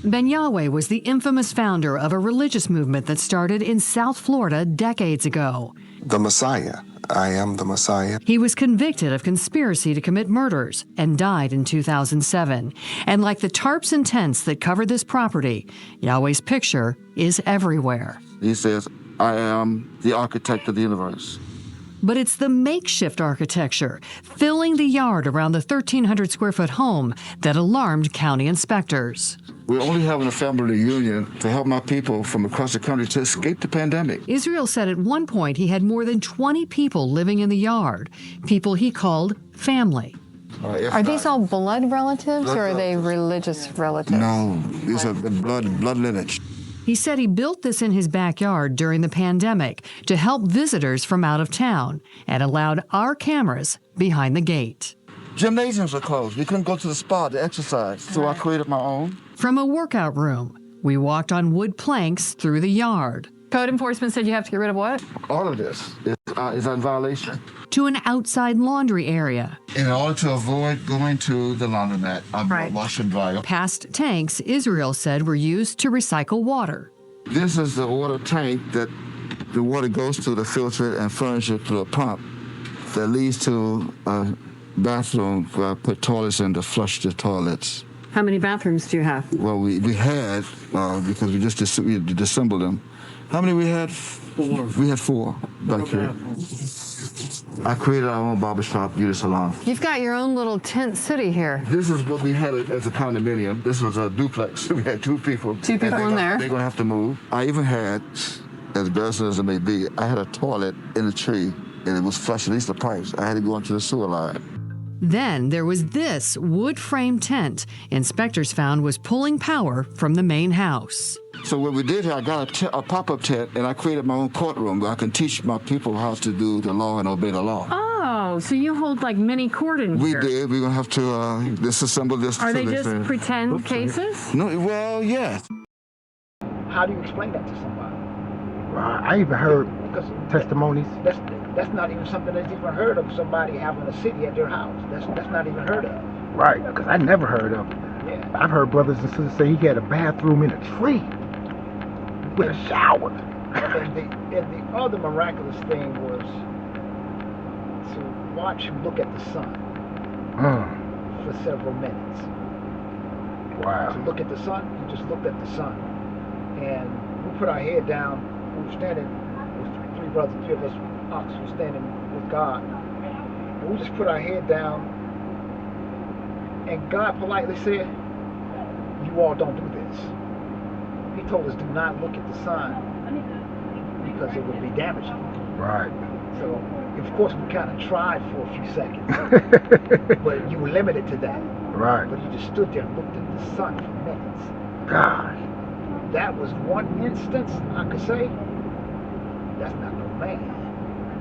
Ben Yahweh was the infamous founder of a religious movement that started in South Florida decades ago. The Messiah. I am the Messiah. He was convicted of conspiracy to commit murders and died in 2007. And like the tarps and tents that cover this property, Yahweh's picture is everywhere. He says, I am the architect of the universe. But it's the makeshift architecture filling the yard around the 1,300 square foot home that alarmed county inspectors. We're only having a family reunion to help my people from across the country to escape the pandemic. Israel said at one point he had more than 20 people living in the yard, people he called family. Are these all blood relatives or are they religious relatives? No, these are blood lineage. He said he built this in his backyard during the pandemic to help visitors from out of town and allowed our cameras behind the gate. Gymnasiums are closed. We couldn't go to the spa to exercise, so I created my own. From a workout room, we walked on wood planks through the yard. Code enforcement said you have to get rid of what? All of this is in violation. To an outside laundry area. In order to avoid going to the laundromat, I wash and dry. Past tanks Israel said were used to recycle water. This is the water tank that the water goes to filter it and furnish it through a pump that leads to a bathroom where I put toilets in to flush the toilets. How many bathrooms do you have? Well, we had, because we just disassembled them. How many we had? 4. We had 4 back here. I created our own barbershop, beauty salon. You've got your own little tent city here. This is what we had as a condominium. This was a duplex. We had 2 people. 2 people in there. They're going to have to move. I even had, as embarrassing as it may be, I had a toilet in a tree, and it was flush, at least the pipes. I had to go into the sewer line. Then there was this wood frame tent inspectors found was pulling power from the main house. So what we did here, I got a pop-up tent, and I created my own courtroom where I can teach my people how to do the law and obey the law. Oh, so you hold like mini court in here? We did. We're going to have to disassemble this. Are they just pretend cases? No, well, yes. How do you explain that to somebody? I even heard testimonies. That's not even something that's even heard of, somebody having a city at their house. That's not even heard of. Right, because I never heard of it. Yeah. I've heard brothers and sisters say he had a bathroom in a tree with a shower. and the other miraculous thing was to watch him look at the sun for several minutes. Wow. To look at the sun, he just looked at the sun. And we put our head down. We were standing with 3 brothers, 3 of us were standing with God. And we just put our head down, and God politely said, "You all don't do this." He told us, do not look at the sun because it would be damaging. Right. So, of course, we kind of tried for a few seconds, but you were limited to that. Right. But you just stood there and looked at the sun for minutes. God. That was one instance I could say, that's not no man.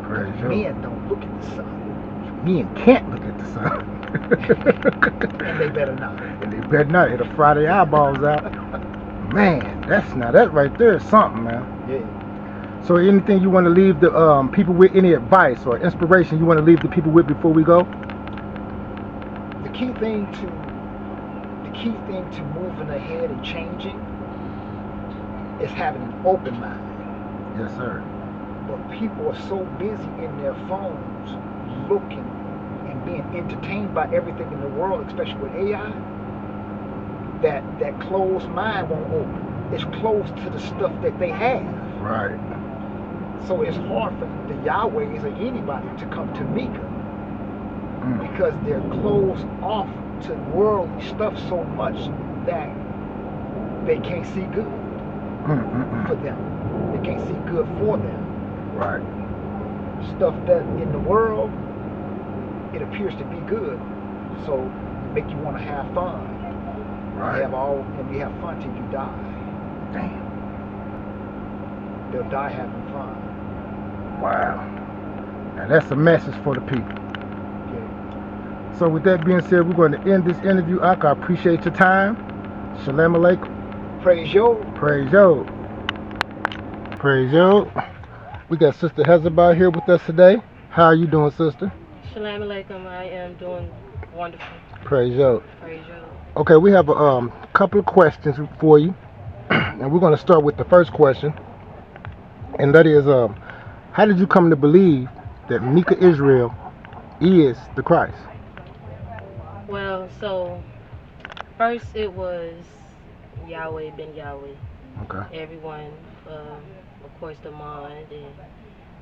Praise Men don't look at the sun. Men can't look at the sun. And they better not. And they better not. It'll fry their eyeballs out. Man, that right there is something, man. Yeah. So anything you want to leave the people with, any advice or inspiration you want to leave the people with before we go? The key thing to moving ahead and changing is having an open mind. Yes, sir. But people are so busy in their phones looking and being entertained by everything in the world, especially with AI, that closed mind won't open. It's closed to the stuff that they have. Right. So it's hard for the Yahwehs or anybody to come to Mika because they're closed off to worldly stuff so much that they can't see good for them. They can't see good for them. Right. Stuff that in the world, it appears to be good, so make you want to have fun. Right. You have fun till you die. Damn. They'll die having fun. Wow. Now that's a message for the people. Yeah. So with that being said, we're going to end this interview. I appreciate your time. Shalom alaikum. Praise Yod. Praise Yod. Praise Yod. We got Sister Hezebah here with us today. How are you doing, sister? Shalom alaikum. I am doing wonderful. Praise Yod. Praise Yod. Okay, we have a couple of questions for you. And we're going to start with the first question. And that is, how did you come to believe that Mika Israel is the Christ? Well, so first it was Yahweh ben Yahweh. Okay. Everyone, of course, the Mon, and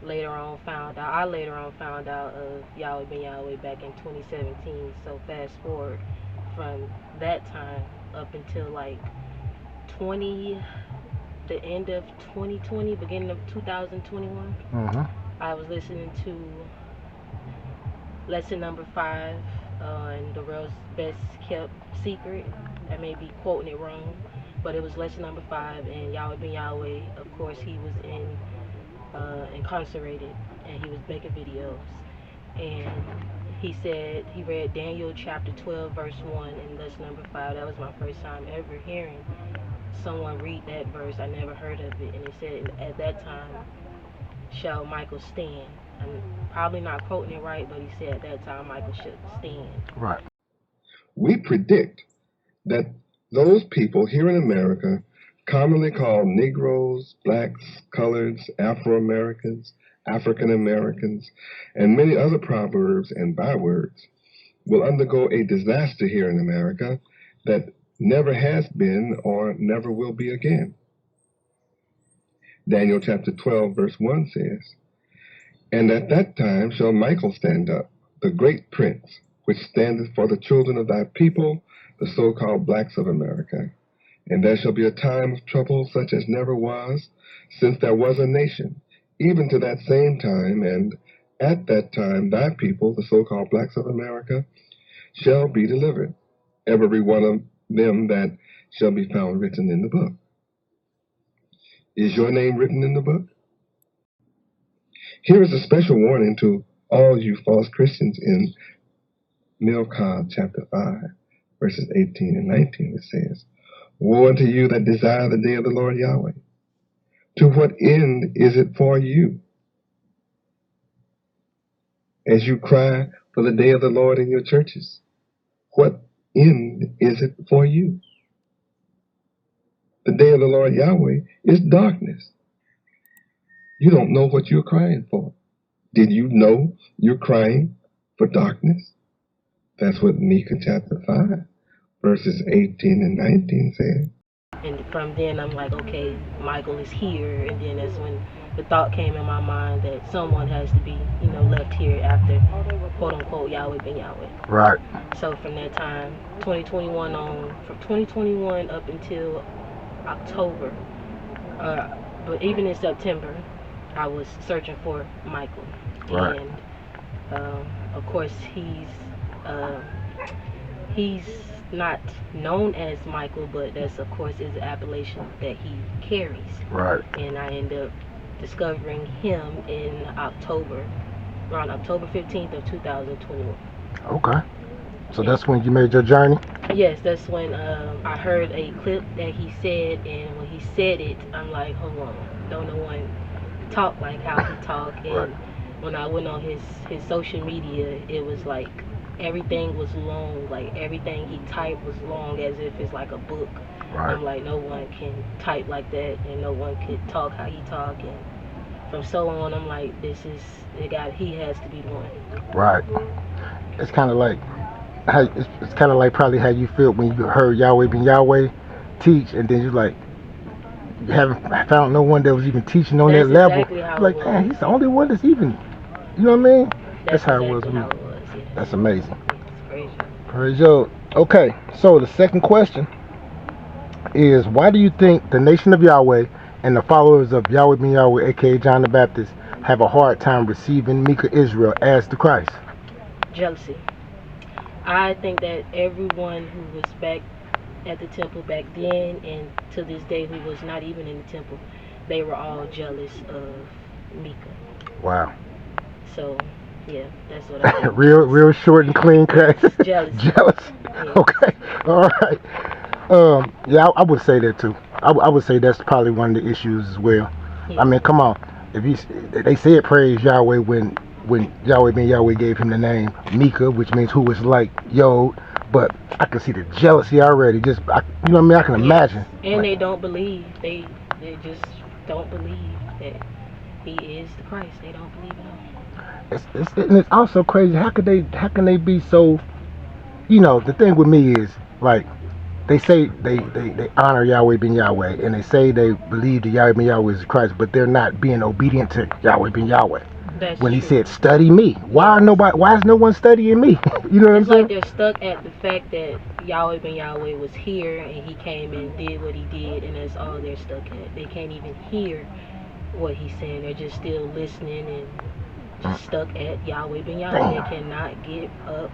later on found out of Yahweh ben Yahweh back in 2017. So fast forward from that time up until like the end of 2020, beginning of 2021. I was listening to lesson number 5 on the world's best kept secret. I may be quoting it wrong, but it was lesson number 5, and Yahweh ben Yahweh, of course, he was incarcerated, and he was making videos, and he said he read Daniel chapter 12 verse 1 in lesson number 5. That was my first time ever hearing someone read that verse. I never heard of it, and it said, at that time shall Michael stand. I'm probably not quoting it right, but he said at that time Michael should stand. Right. We predict that those people here in America, commonly called Negroes, blacks, coloreds, Afro-Americans, African-Americans, and many other proverbs and bywords, will undergo a disaster here in America that never has been or never will be again. Daniel chapter 12 verse 1 says, "And at that time shall Michael stand up, the great prince, which standeth for the children of thy people, the so-called blacks of America. And there shall be a time of trouble such as never was, since there was a nation, even to that same time, and at that time thy people, the so-called blacks of America, shall be delivered, every one of them that shall be found written in the book." Is your name written in the book? Here is a special warning to all you false Christians in Milcah chapter 5, verses 18 and 19, which says, "Woe unto you that desire the day of the Lord Yahweh. To what end is it for you? As you cry for the day of the Lord in your churches, what end is it for you? The day of the Lord Yahweh is darkness. You don't know what you're crying for. Did you know you're crying for darkness?" That's what Micah chapter 5, verses 18 and 19 says. And from then I'm like, okay, Michael is here, and then that's when the thought came in my mind that someone has to be, left here after quote unquote Yahweh ben Yahweh. Right. So from that time, 2021 on, from 2021 up until October, but even in September, I was searching for Michael. Right. And of course he's not known as Michael, but that's of course is the appellation that he carries. Right. And I ended up discovering him in October, around October 15th of 2021. Okay. So that's when you made your journey? Yes, that's when I heard a clip that he said, and when he said it, I'm like, hold on, don't no one talk like how he talk. And right. When I went on his social media, it was like everything was long, like everything he typed was long, as if it's like a book. Right. I'm like, no one can type like that, and no one could talk how he talk. And from so on, I'm like, this is the guy. He has to be the one. Right. It's kind of like it's kind of like probably how you feel when you heard Yahweh ben Yahweh teach, and then you're like, you haven't found no one that was even teaching on that's that level. Exactly how like, man, he's the only one that's even, you know what I mean? That's how exactly it was with me. Yeah. That's amazing. Praise you. Praise you. Okay, so the second question is, why do you think the nation of Yahweh and the followers of Yahweh ben Yahweh, aka John the Baptist, have a hard time receiving Micah Israel as the Christ? Jealousy. I think that everyone who was back at the temple back then, and to this day who was not even in the temple, they were all jealous of Micah. Wow. So, yeah, that's what I think. real short and clean cut. Jealousy. Jealousy. Yeah. Okay. All right. Yeah, I would say that too. I would say that's probably one of the issues as well. Yeah. I mean, come on. They said praise Yahweh when Yahweh ben Yahweh gave him the name Micah, which means who is like YOD. But I can see the jealousy already. You know what I mean? I can imagine. And like, they don't believe. They just don't believe that he is the Christ. They don't believe it all. It's also crazy. How can they be so? You know, the thing with me is, like, they say they honor Yahweh ben Yahweh, and they say they believe that Yahweh ben Yahweh is Christ, but they're not being obedient to Yahweh ben Yahweh. That's when true. He said, "Study me." Why is no one studying me? You know what I'm saying? It's like they're stuck at the fact that Yahweh ben Yahweh was here and he came and did what he did, and that's all they're stuck at. They can't even hear what he's saying. They're just still listening and just stuck at Yahweh ben Yahweh. Damn. They cannot give up.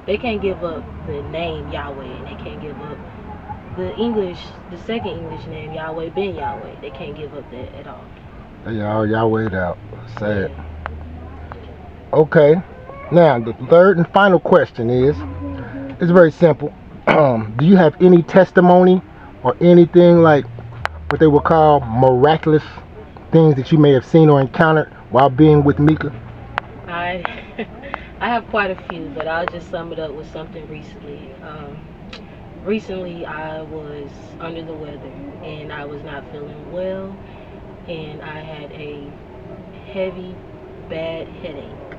They can't give up the name Yahweh, and they can't give up the second English name, Yahweh ben Yahweh. They can't give up that at all. Y'all wait out. Sad. Okay. Now the third and final question is, it's very simple. Do you have any testimony or anything like what they would call miraculous things that you may have seen or encountered while being with Mika? I I have quite a few, but I'll just sum it up with something recently. Recently, I was under the weather and I was not feeling well, and I had a heavy, bad headache.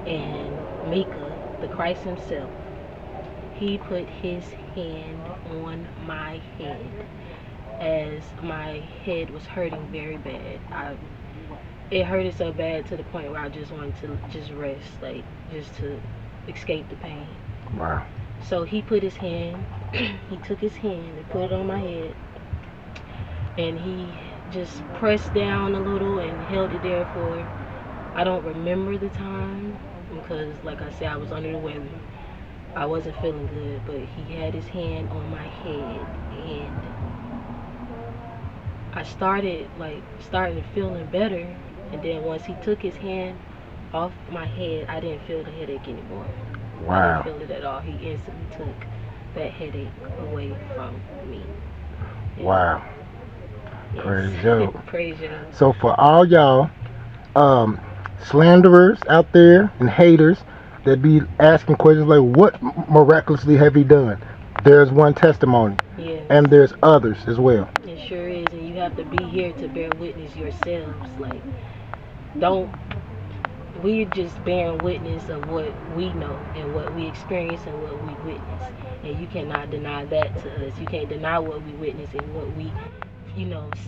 And Mika, the Christ himself, he put his hand on my head as my head was hurting very bad. It hurted so bad to the point where I just wanted to just rest, like just to escape the pain. Wow. So he put his hand, he took his hand and put it on my head, and he just pressed down a little and held it there for, I don't remember the time, because like I said, I was under the weather. I wasn't feeling good, but he had his hand on my head, and I started feeling better. And then once he took his hand off my head, I didn't feel the headache anymore. Wow. I didn't feel it at all. He instantly took that headache away from me. Yeah. Wow. Yes. Praise you. Praise you. So for all y'all slanderers out there and haters that be asking questions like, what miraculously have he done? There's one testimony. Yes. And there's others as well. It sure is, and you have to be here to bear witness yourselves. Like, we're just bearing witness of what we know and what we experience and what we witness. And you cannot deny that to us. You can't deny what we witness and what we,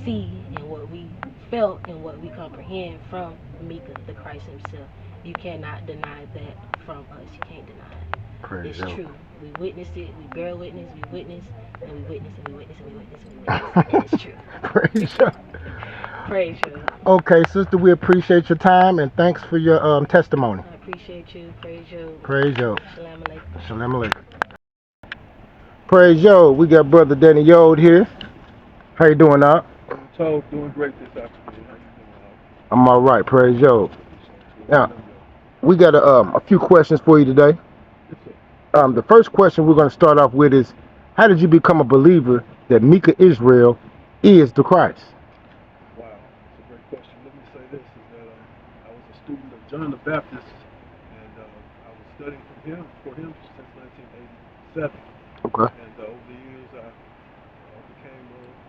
see and what we felt and what we comprehend from Mika, the Christ himself. You cannot deny that from us. You can't deny it. Praise it's you. True. We witnessed it, we bear witness, we witness, and we witness, and we witness, and we witness, and we witness. And it's true. Praise you. Praise you. Okay, sister, we appreciate your time and thanks for your testimony. I appreciate you. Praise you. Praise you. Shalom alaikum. Shalom alaikum. Praise you. We got brother Danny YOD here. How you doing, Doc? I'm doing great this afternoon. How you doing, Doc? I'm all right. Praise you. Now, we got a few questions for you today. The first question we're going to start off with is, how did you become a believer that Mika Israel is the Christ? Wow, that's a great question. Let me say this, is that I was a student of John the Baptist, and I was studying for him since 1987. Okay. And over the years, I became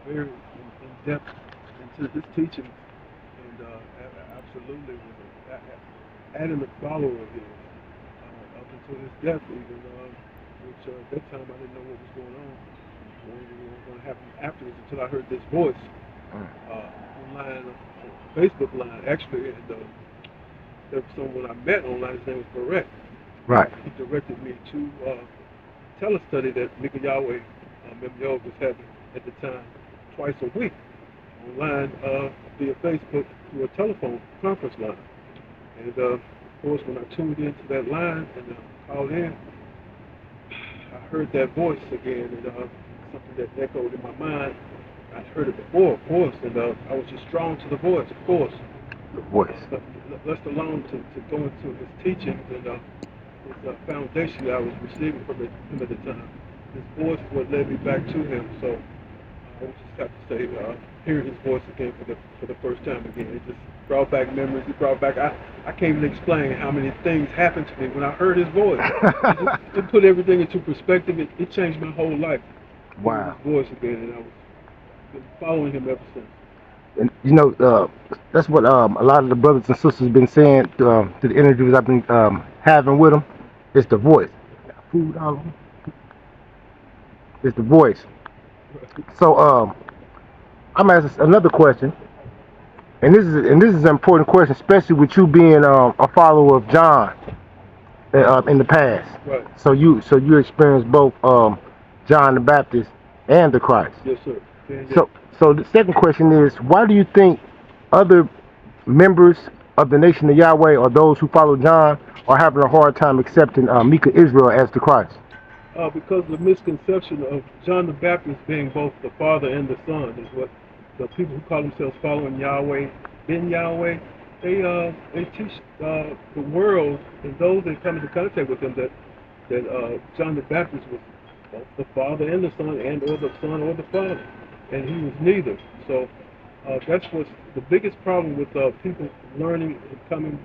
very in-depth into his teaching, and absolutely was an adamant follower of his. Up until his death, even, which at that time I didn't know what was going on, what was going to happen afterwards, until I heard this voice online, on Facebook line, actually, and there was someone I met online, his name was Barrett. Right. He directed me to telestudy that Mika Yahweh, YOD, was having at the time, twice a week, online via Facebook through a telephone conference line. And of course, when I tuned into that line and called in, I heard that voice again, and something that echoed in my mind. I'd heard it before, of course, and I was just drawn to the voice, of course. The voice. Left alone to go into his teachings and his foundation that I was receiving from him at the time. His voice is what led me back to him, so I would just have to say, hearing his voice again for the first time again, it just brought back memories. It brought back, I can't even explain how many things happened to me when I heard his voice. It put everything into perspective. It changed my whole life. Wow. His voice again, and I've been following him ever since. And that's what a lot of the brothers and sisters have been saying to the interviews I've been having with them. It's the voice. Food all over. It's the voice. So I'm asking another question, and this is an important question, especially with you being a follower of John in the past. Right. So you experienced both John the Baptist and the Christ. Yes, sir. Yeah. So the second question is, why do you think other members of the nation of Yahweh or those who follow John are having a hard time accepting Mika Israel as the Christ? because the misconception of John the Baptist being both the Father and the Son is what the people who call themselves following Yahweh, Ben Yahweh, they teach the world and those that come into contact with them that John the Baptist was both the Father and the Son, and or the Son or the Father, and he was neither. So that's what's the biggest problem with people learning and coming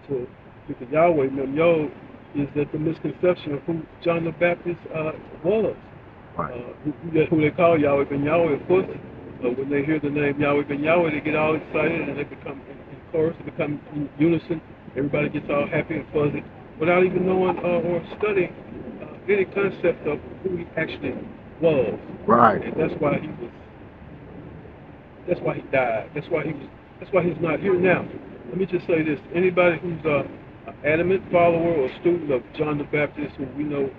to with the Yahweh Mem Yod, is that the misconception of who John the Baptist was. Who they call Yahweh Ben Yahweh. Of course, when they hear the name Yahweh Ben Yahweh, they get all excited and they become in chorus, they become in unison. Everybody gets all happy and fuzzy without even knowing or studying any concept of who he actually was. Right. And that's why he was. That's why he died. That's why he's not here now. Let me just say this: anybody who's an adamant follower or student of John the Baptist, who we know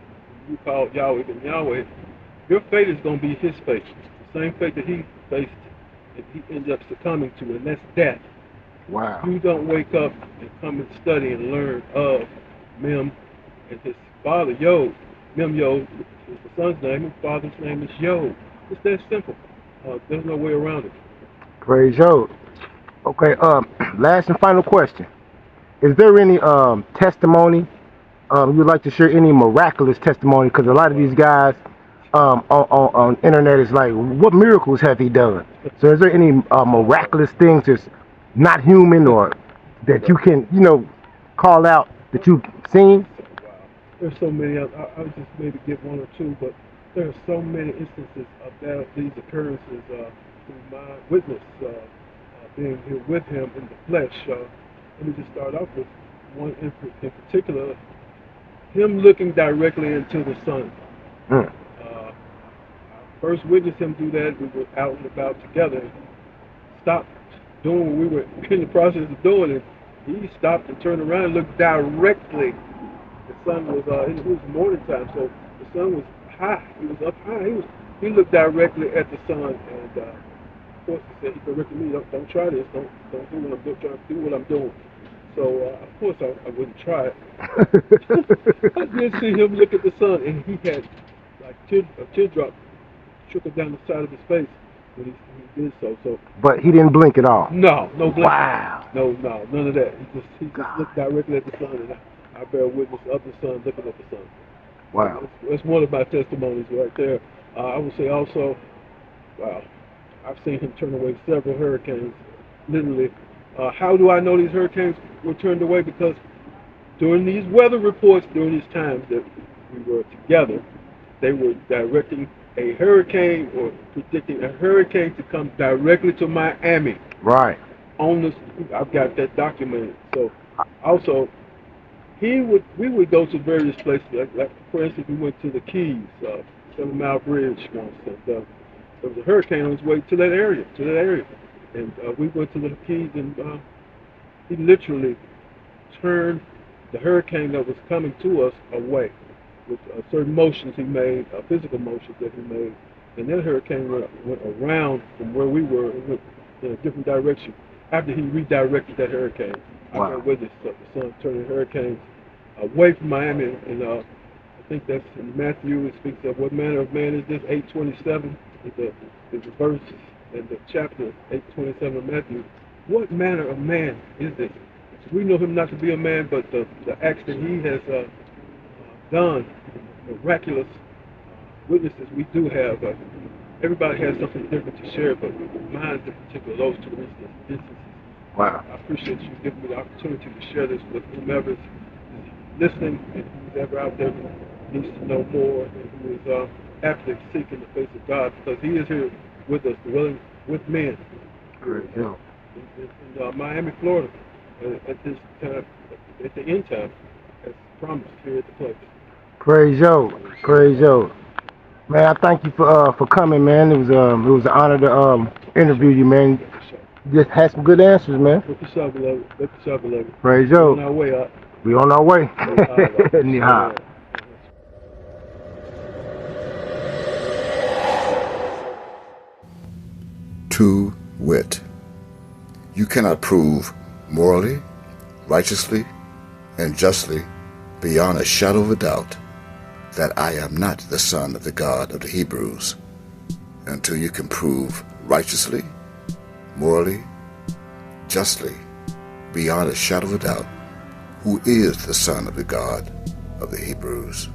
you call Yahweh Ben Yahweh, your fate is going to be his fate, the same fate that he faced and he ended up succumbing to, and that's death. Wow. You don't wake up and come and study and learn of Mem and his father Yod. Mem Yod is the son's name, his father's name is Yod. It's that simple. There's no way around it. Praise Yod. Okay, last and final question. Is there any testimony you'd like to share, any miraculous testimony? Because a lot of these guys on internet is like, what miracles have he done? So is there any miraculous things that's not human or that you can, call out that you've seen? There's so many. I'll just maybe give one or two, but there are so many instances of these occurrences through my witness being here with him in the flesh. Let me just start off with one in particular, him looking directly into the sun. I first witnessed him do that. We were out and about together. He stopped doing what we were in the process of doing, and he stopped and turned around and looked directly. The sun was it was morning time, so the sun was high. He was up high. He looked directly at the sun, and of course he said, he corrected me, don't try this, don't do what I'm doing, try to do what I'm doing. So of course I wouldn't try it. I did see him look at the sun, and he had like a teardrop trickled down the side of his face when he did so. But he didn't blink at all. No blink. Wow. No, none of that. He just looked directly at the sun, and I bear witness of the sun looking at the sun. Wow. That's one of my testimonies right there. I would say also, wow, I've seen him turn away several hurricanes, literally. How do I know these hurricanes were turned away? Because during these weather reports, during these times that we were together, they were directing a hurricane or predicting a hurricane to come directly to Miami. Right. I've got that documented. So also, we would go to various places. Like for instance, we went to the Keys, 7 Mile Bridge once, and there was a hurricane on its way to that area, and we went to the Keys, and he literally turned the hurricane that was coming to us away with certain motions he made, physical motions that he made, and that hurricane went around from where we were and went in a different direction after he redirected that hurricane. Wow. I got witness the sun turning hurricanes away from Miami, and I think that's in Matthew. It speaks of what manner of man is this. 8:27 is the verse and the chapter 8:27 of Matthew. What manner of man is this? So we know him not to be a man, but the acts that he has done, miraculous witnesses we do have. Everybody has something different to share, but mine in particular, those two instances. Wow. I appreciate you giving me the opportunity to share this with whomever is listening and who's ever out there who needs to know more and who is aptly seeking the face of God, because he is here with us, dwelling with men. Great. Yeah. In Miami, Florida, at this time, at the end time, as promised here at the place. Praise Yod. Praise Yod. Man, I thank you for coming, man. It was an honor to interview you, man. Just had some good answers, man. Look at y'all, beloved. Praise Yod. On our way up. We on our way. Nihao. To wit, you cannot prove morally, righteously, and justly, beyond a shadow of a doubt, that I am not the son of the God of the Hebrews, until you can prove righteously, morally, justly, beyond a shadow of a doubt, who is the son of the God of the Hebrews.